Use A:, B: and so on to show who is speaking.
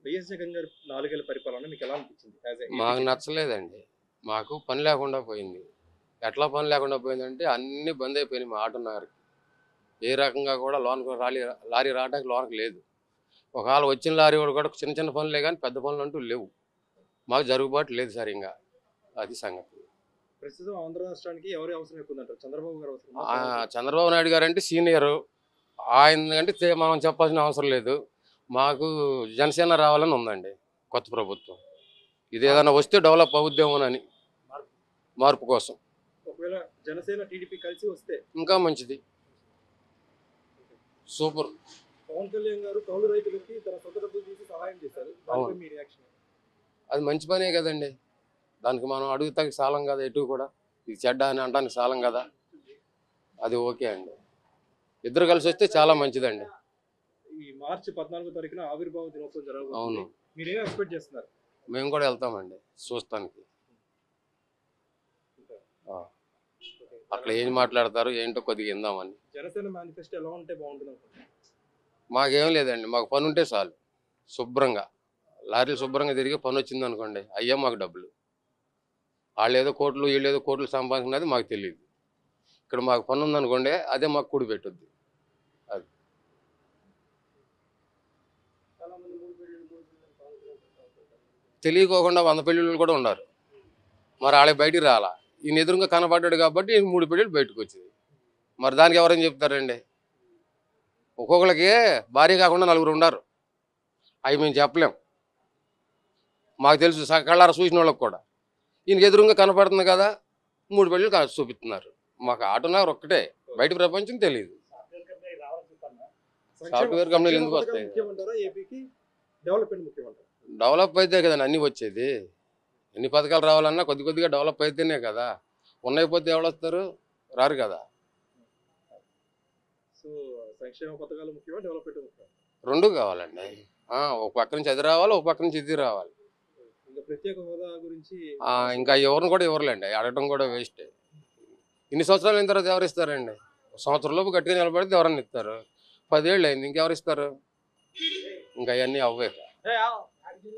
A: YS Jagan గారి 4 ఏళ్ల పరిపాలన మీకు ఎలా అనిపించింది?
B: మాకు నచ్చలేదండి. మాకు పని లేకుండా పోయింది. ఎట్లా పని లేకుండా పోయిందంటే అన్నీ బంద్ అయిపోయినాయి మా ఆటోనగర్‌కి. ఏ రకంగా కూడా లోనకి లారీ రావడానికి లోనకి లేదు. ఒకవేళ వచ్చిన లారీ కూడా చిన్న చిన్న పనులే కానీ పెద్ద పనులు అంటూ లేవు. మాకు జరుగుబాటు లేదు సరింగా. అది సంగతి.
A: ప్రస్తుతం ఆంధ్ర రాష్ట్రానికి ఎవరి అవసరం ఎక్కువ ఉందంటారు? చంద్రబాబు గారి అవసరమా?
B: చంద్రబాబు నాయుడు గారు అంటే సీనియరు. ఆయన అంటే మనం చెప్పాల్సిన అవసరం లేదు. మాకు జనసేన రావాలని ఉందండి కొత్త ప్రభుత్వం. ఇది ఏదైనా వస్తే డెవలప్ అవుద్దేమోనని మార్పు కోసం.
A: ఒకవేళ జనసేన టీడీపీ కలిసి వస్తే
B: ఇంకా మంచిది. సూపర్.
A: పవన్ కళ్యాణ్ గారు కౌలు రైతులకి తన సొంత డబ్బులు తీసి సహాయం చేశారు. దానిపై మీ రియాక్షన్?
B: అది మంచి పనే కదండి. దానికి మనం అడుగుతాకి సాలం కదా ఎటు కూడా. ఇది చెడ్డ అని అనడానికి సాలం కదా. అది ఓకే అండి. ఇద్దరు కలిసి వస్తే చాలా మంచిదండి.
A: ఈ మార్చి 14వ తారీఖున ఆవిర్భావ దినోత్సవం జరగబోతుంది.
B: అవును.
A: మీరేం ఎక్స్పెక్ట్ చేస్తున్నారు?
B: మేము కూడా వెళ్తామండి చూస్తానికి. అక్కడ ఏం మాట్లాడతారు ఏంటో కొద్దిగా విందామని.
A: జనసేన మేనిఫెస్టో ఎలా ఉంటే బాగుంటుంది అనుకుంటున్నారు?
B: మాకేం లేదండి. మాకు పని ఉంటే చాలు. శుభ్రంగా లారీలు శుభ్రంగా తిరిగి పని వచ్చింది అనుకోండి అయ్యే మాకు డబ్బులు. వాళ్ళు ఏదో కోట్లు వీళ్ళు ఏదో కోట్లు సంపాదించినది మాకు తెలియదు. ఇక్కడ మాకు పని ఉందనుకోండి అదే మాకు కూడి పెట్టుద్ది. అది తెలియకోకుండా 100 పెళ్ళిళ్ళు కూడా ఉన్నారు. మరి వాళ్ళకి బయటికి రాలా. ఈయన ఎదురుగా కనపడ్డాడు కాబట్టి 3 పెళ్ళిళ్ళు బయటకు వచ్చింది. మరి దానికి ఎవరైనా చెప్తారండి? ఒక్కొక్కరికి భార్య కాకుండా 4 ఉన్నారు. అవి మేము చెప్పలేం. మాకు తెలుసు కళ్ళారా చూసిన వాళ్ళకి కూడా. ఈయనకి ఎదురుగా కనపడుతుంది కదా 3 పెళ్ళిళ్ళు చూపిస్తున్నారు. మాకు ఆటోనగర్ ఒక్కటే, బయట ప్రపంచం తెలియదు. సాఫ్ట్వేర్ కంపెనీలు ఎందుకు వస్తాయి? డెవలప్ అయితే కదండి అన్నీ వచ్చేది. ఎన్ని పథకాలు రావాలన్నా కొద్ది కొద్దిగా డెవలప్ అయితేనే కదా. ఉన్నైపోతే ఎవరు వస్తారు? రారు కదా. రెండు కావాలండి. ఒక పక్క నుంచి అది రావాలి, ఒక పక్క నుంచి ఇది రావాలి. ఇంకా ఎవరిని కూడా ఇవ్వరులేండి. అడగడం కూడా వేస్ట్. ఇన్ని సంవత్సరాలు అయిన తర్వాత ఎవరు ఇస్తారండి? సంవత్సరంలోపు గట్టిగా నిలబడితే ఎవరన్నా ఇస్తారు. 10 ఏళ్ళు అయింది ఇంకెవరు ఇస్తారు? ఇంకా అవన్నీ అవ్వే.